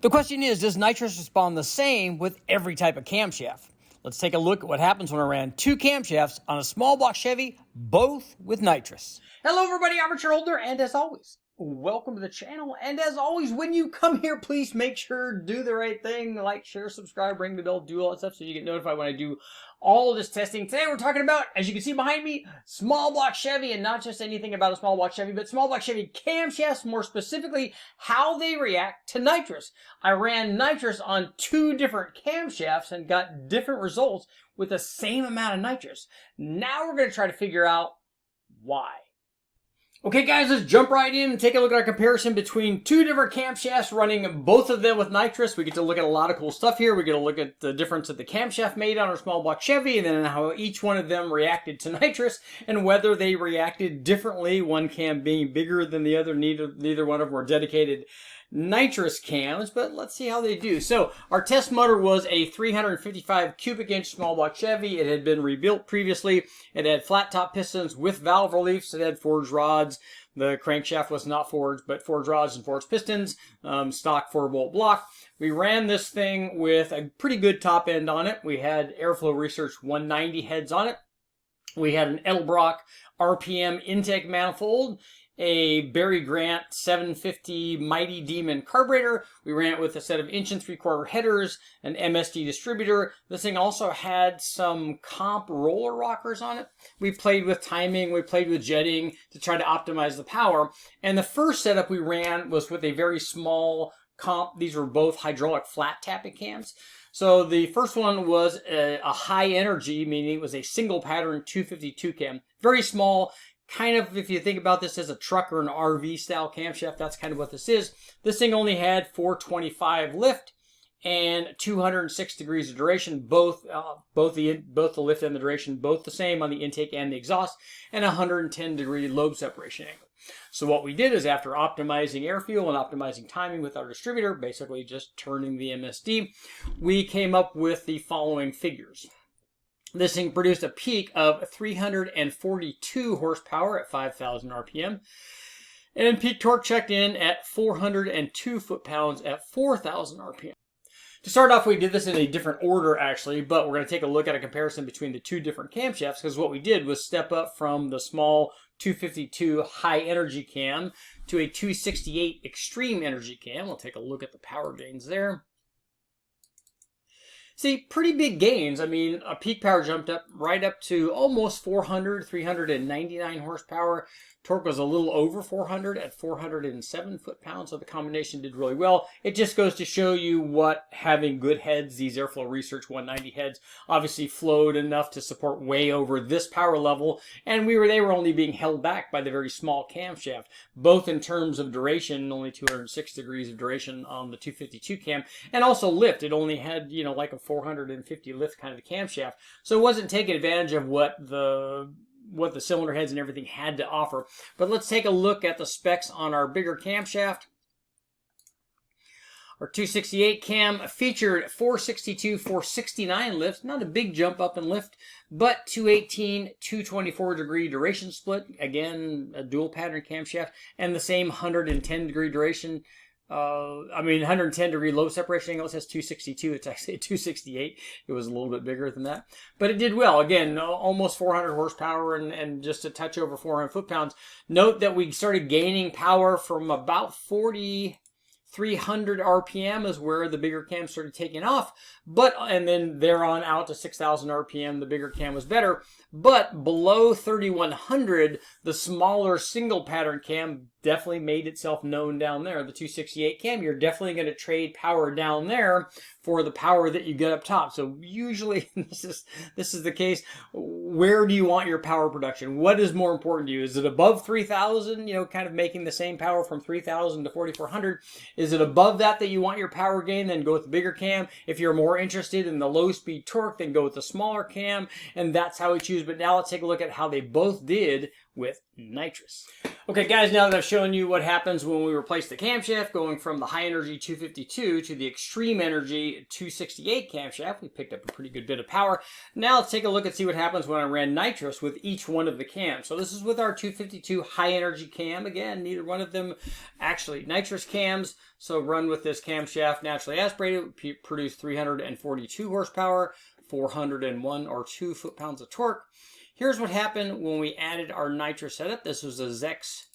The question is, does nitrous respond the same with every type of camshaft? Let's take a look at what happens when I ran two camshafts on a small block Chevy, both with nitrous. Hello everybody, I'm Richard Holder, and as always, welcome to the channel. And as always, when you come here, please make sure to do the right thing. Like, share, subscribe, ring the bell, do all that stuff so you get notified when I do all this testing. Today we're talking about, as you can see behind me, small block Chevy, and not just anything about a small block Chevy, but small block Chevy camshafts, more specifically, how they react to nitrous. I ran nitrous on two different camshafts and got different results with the same amount of nitrous. Now we're going to try to figure out why. Okay guys, let's jump right in and take a look at our comparison between two different camshafts running both of them with nitrous. We get to look at a lot of cool stuff here. We get to look at the difference that the camshaft made on our small block Chevy, and then how each one of them reacted to nitrous and whether they reacted differently, one cam being bigger than the other. Neither one of them were dedicated nitrous cams, but let's see how they do. So our test motor was a 355 cubic inch small block Chevy. It had been rebuilt previously. It had flat top pistons with valve reliefs. It had forged rods. The crankshaft was not forged, but forged rods and forged pistons, stock 4-bolt block. We ran this thing with a pretty good top end on it. We had Airflow Research 190 heads on it. We had an Edelbrock RPM intake manifold, a Barry Grant 750 Mighty Demon carburetor. We ran it with a set of 1 3/4 headers, an MSD distributor. This thing also had some comp roller rockers on it. We played with timing, we played with jetting to try to optimize the power. And the first setup we ran was with a very small comp. These were both hydraulic flat tapping cams. So the first one was a high energy, meaning it was a single pattern 252 cam. Very small. Kind of, if you think about this as a truck or an RV style camshaft, that's kind of what this is. This thing only had 425 lift and 206 degrees of duration, both the lift and the duration, both the same on the intake and the exhaust, and 110 degree lobe separation angle. So what we did is, after optimizing air fuel and optimizing timing with our distributor, basically just turning the MSD, we came up with the following figures. This thing produced a peak of 342 horsepower at 5,000 RPM. And peak torque checked in at 402 foot-pounds at 4,000 RPM. To start off, we did this in a different order, actually, but we're going to take a look at a comparison between the two different camshafts, because what we did was step up from the small 252 high-energy cam to a 268 extreme energy cam. We'll take a look at the power gains there. See, pretty big gains. I mean, a peak power jumped up right up to almost 400, 399 horsepower. Torque was a little over 400 at 407 foot-pounds, so the combination did really well. It just goes to show you what having good heads, these Airflow Research 190 heads, obviously flowed enough to support way over this power level, and they were only being held back by the very small camshaft, both in terms of duration, only 206 degrees of duration on the 252 cam, and also lift. It only had, you know, like a 450 lift kind of a camshaft, so it wasn't taking advantage of what the cylinder heads and everything had to offer. But let's take a look at the specs on our bigger camshaft. Our 268 cam featured 462, 469 lifts. Not a big jump up in lift, but 218, 224 degree duration split. Again, a dual pattern camshaft, and the same 110 degree duration. 110 degree lobe separation angle. It says 262. It's actually 268. It was a little bit bigger than that, but it did well. Again, almost 400 horsepower and just a touch over 400 foot-pounds. Note that we started gaining power from about 4,300 RPM is where the bigger cam started taking off. And then there on out to 6,000 RPM, the bigger cam was better. But below 3,100, the smaller single pattern cam definitely made itself known down there. The 268 cam, you're definitely going to trade power down there for the power that you get up top. So usually this is the case. Where do you want your power production? What is more important to you? Is it above 3,000, you know, kind of making the same power from 3,000 to 4,400? Is it above that you want your power gain? Then go with the bigger cam. If you're more interested in the low speed torque, then go with the smaller cam, and that's how we choose. But now let's take a look at how they both did with nitrous. Okay guys, now that I've shown you what happens when we replace the camshaft going from the high energy 252 to the extreme energy 268 camshaft, we picked up a pretty good bit of power. Now let's take a look and see what happens when I ran nitrous with each one of the cams. So this is with our 252 high energy cam. Again, neither one of them actually nitrous cams. So run with this camshaft naturally aspirated, produce 342 horsepower, 401 or 2 foot-pounds of torque. Here's what happened when we added our nitrous setup. This was a Zex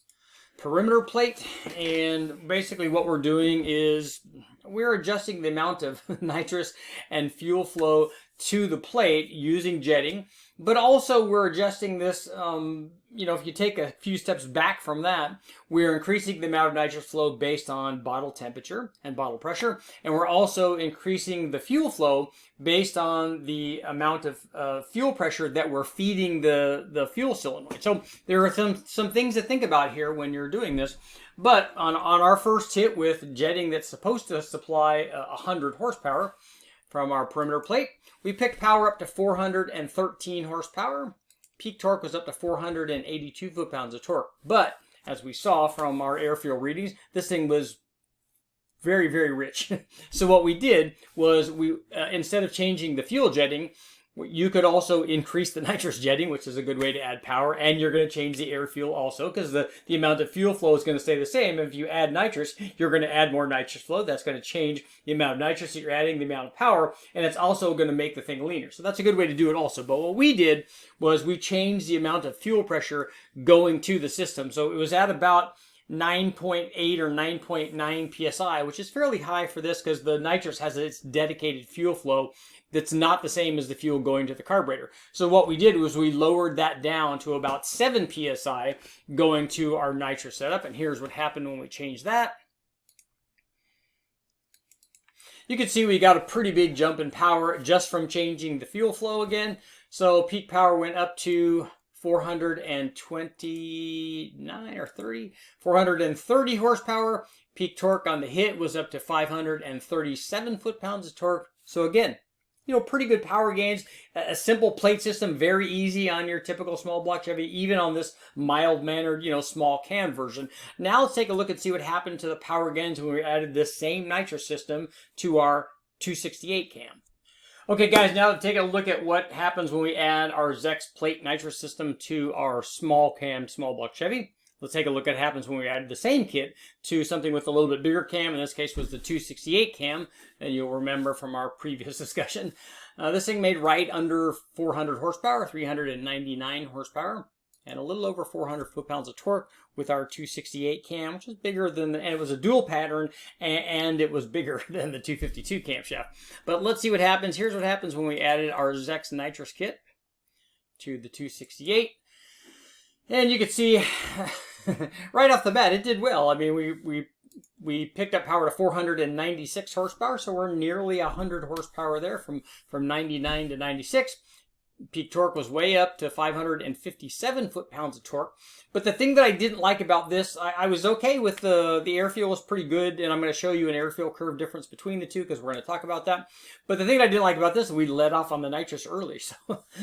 perimeter plate, and basically what we're doing is we're adjusting the amount of nitrous and fuel flow to the plate using jetting, but also we're adjusting this, if you take a few steps back from that, we're increasing the amount of nitrous flow based on bottle temperature and bottle pressure, and we're also increasing the fuel flow based on the amount of fuel pressure that we're feeding the fuel solenoid. So there are some things to think about here when you're doing this. But on our first hit with jetting that's supposed to supply 100 horsepower from our perimeter plate, we picked power up to 413 horsepower. Peak torque was up to 482 foot-pounds of torque. But as we saw from our airfield readings, this thing was very, very rich. So what we did was we instead of changing the fuel jetting, you could also increase the nitrous jetting, which is a good way to add power, and you're going to change the air fuel also because the amount of fuel flow is going to stay the same. If you add nitrous, you're going to add more nitrous flow. That's going to change the amount of nitrous that you're adding, the amount of power, and it's also going to make the thing leaner. So that's a good way to do it also. But what we did was we changed the amount of fuel pressure going to the system. So it was at about 9.8 or 9.9 psi, which is fairly high for this because the nitrous has its dedicated fuel flow that's not the same as the fuel going to the carburetor. So what we did was we lowered that down to about 7 psi going to our nitrous setup, and here's what happened when we changed that. You can see we got a pretty big jump in power just from changing the fuel flow again. So peak power went up to 429 or 430 horsepower. Peak torque on the hit was up to 537 foot-pounds of torque. So again, pretty good power gains. A simple plate system, very easy on your typical small block Chevy, even on this mild-mannered, small cam version. Now let's take a look and see what happened to the power gains when we added this same nitrous system to our 268 cam. Okay guys, now to take a look at what happens when we add our Zex plate nitrous system to our small cam small block Chevy. Let's take a look at what happens when we added the same kit to something with a little bit bigger cam. In this case was the 268 cam, and you'll remember from our previous discussion. This thing made right under 400 horsepower, 399 horsepower, and a little over 400 foot-pounds of torque with our 268 cam, which is bigger than, and it was a dual pattern, and it was bigger than the 252 camshaft. But let's see what happens. Here's what happens when we added our Zex nitrous kit to the 268. And you can see right off the bat, it did well. I mean, we picked up power to 496 horsepower, so we're nearly 100 horsepower there from 99 to 96. Peak torque was way up to 557 foot-pounds of torque. But the thing that I didn't like about this, I was okay with the air fuel was pretty good, and I'm going to show you an air fuel curve difference between the two because we're going to talk about that. But the thing that I didn't like about this is we let off on the nitrous early,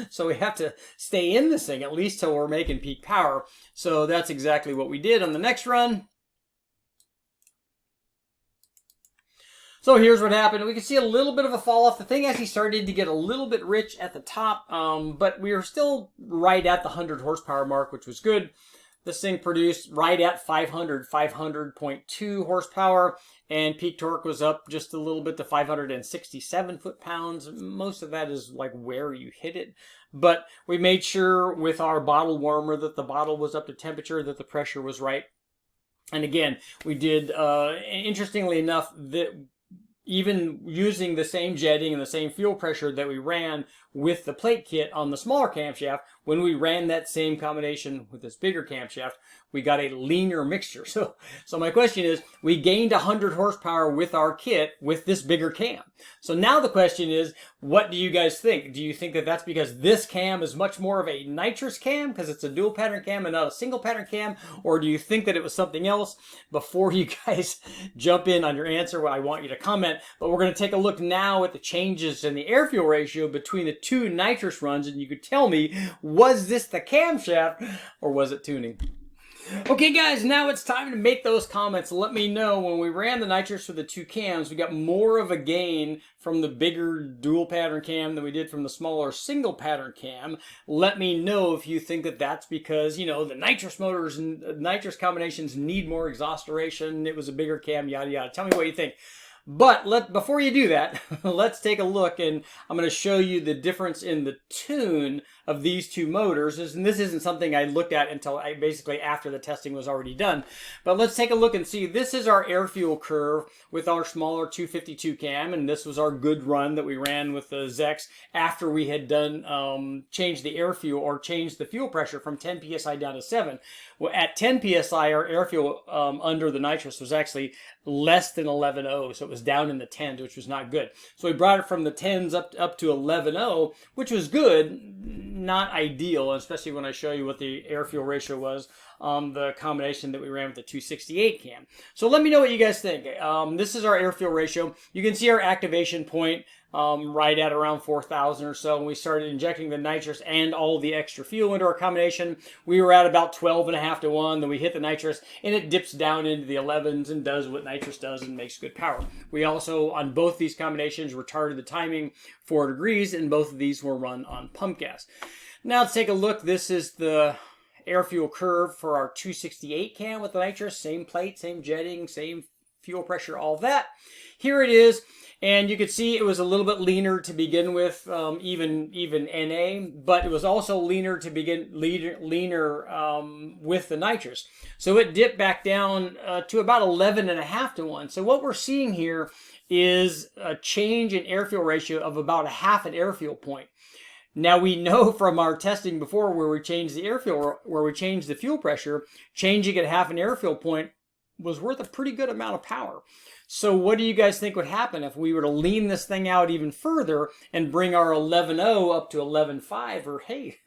so we have to stay in this thing at least till we're making peak power. So that's exactly what we did on the next run. So here's what happened. We can see a little bit of a fall off. The thing actually started to get a little bit rich at the top, but we were still right at the 100 horsepower mark, which was good. This thing produced right at 500.2 horsepower, and peak torque was up just a little bit to 567 foot-pounds. Most of that is like where you hit it. But we made sure with our bottle warmer that the bottle was up to temperature, that the pressure was right. And again, we did, interestingly enough, that even using the same jetting and the same fuel pressure that we ran with the plate kit on the smaller camshaft, when we ran that same combination with this bigger camshaft, we got a leaner mixture. So my question is, we gained 100 horsepower with our kit with this bigger cam. So now the question is, what do you guys think? Do you think that that's because this cam is much more of a nitrous cam because it's a dual pattern cam and not a single pattern cam? Or do you think that it was something else? Before you guys jump in on your answer, I want you to comment. But we're going to take a look now at the changes in the air fuel ratio between the two nitrous runs, and you could tell me, was this the camshaft or was it tuning? Okay guys, now it's time to make those comments. Let me know when we ran the nitrous for the two cams, we got more of a gain from the bigger dual pattern cam than we did from the smaller single pattern cam. Let me know if you think that that's because, you know, the nitrous motors and nitrous combinations need more exhaust duration. It was a bigger cam, yada yada. Tell me what you think. But before you do that, let's take a look, and I'm going to show you the difference in the tune of these two motors. And this isn't something I looked at until basically after the testing was already done. But let's take a look and see. This is our air fuel curve with our smaller 252 cam, and this was our good run that we ran with the Zex after we had done changed the air fuel or changed the fuel pressure from 10 psi down to 7. Well, at 10 psi, our air fuel under the nitrous was actually less than 11.0, so it was down in the 10s, which was not good. So we brought it from the 10s up to 11.0, which was good, not ideal, especially when I show you what the air fuel ratio was on the combination that we ran with the 268 cam. So let me know what you guys think. This is our air fuel ratio. You can see our activation point right at around 4,000 or so. When we started injecting the nitrous and all the extra fuel into our combination, we were at about 12.5 to 1. Then we hit the nitrous and it dips down into the 11s and does what nitrous does and makes good power. We also, on both these combinations, retarded the timing 4 degrees, and both of these were run on pump gas. Now let's take a look. This is the air fuel curve for our 268 cam with the nitrous. Same plate, same jetting, same fuel pressure, all that. Here it is. And you could see it was a little bit leaner to begin with, even NA, but it was also leaner to begin with the nitrous. So it dipped back down to about 11.5 to 1. So what we're seeing here is a change in air fuel ratio of about 1/2 an air fuel point. Now we know from our testing before where we changed the air fuel, where we changed the fuel pressure, changing it 1/2 an air fuel point was worth a pretty good amount of power. So what do you guys think would happen if we were to lean this thing out even further and bring our 11.0 up to 11.5, or hey,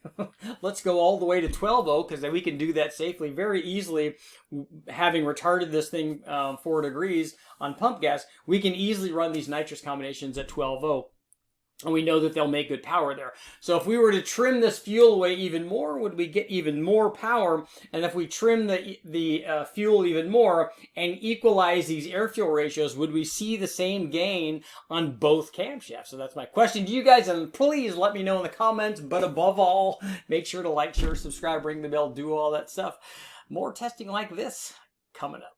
let's go all the way to 12.0, because we can do that safely, very easily, having retarded this thing 4 degrees on pump gas. We can easily run these nitrous combinations at 12.0. And we know that they'll make good power there. So if we were to trim this fuel away even more, would we get even more power? And if we trim the fuel even more and equalize these air fuel ratios, would we see the same gain on both camshafts? So that's my question to you guys, and please let me know in the comments. But above all, make sure to like, share, subscribe, ring the bell, do all that stuff. More testing like this coming up.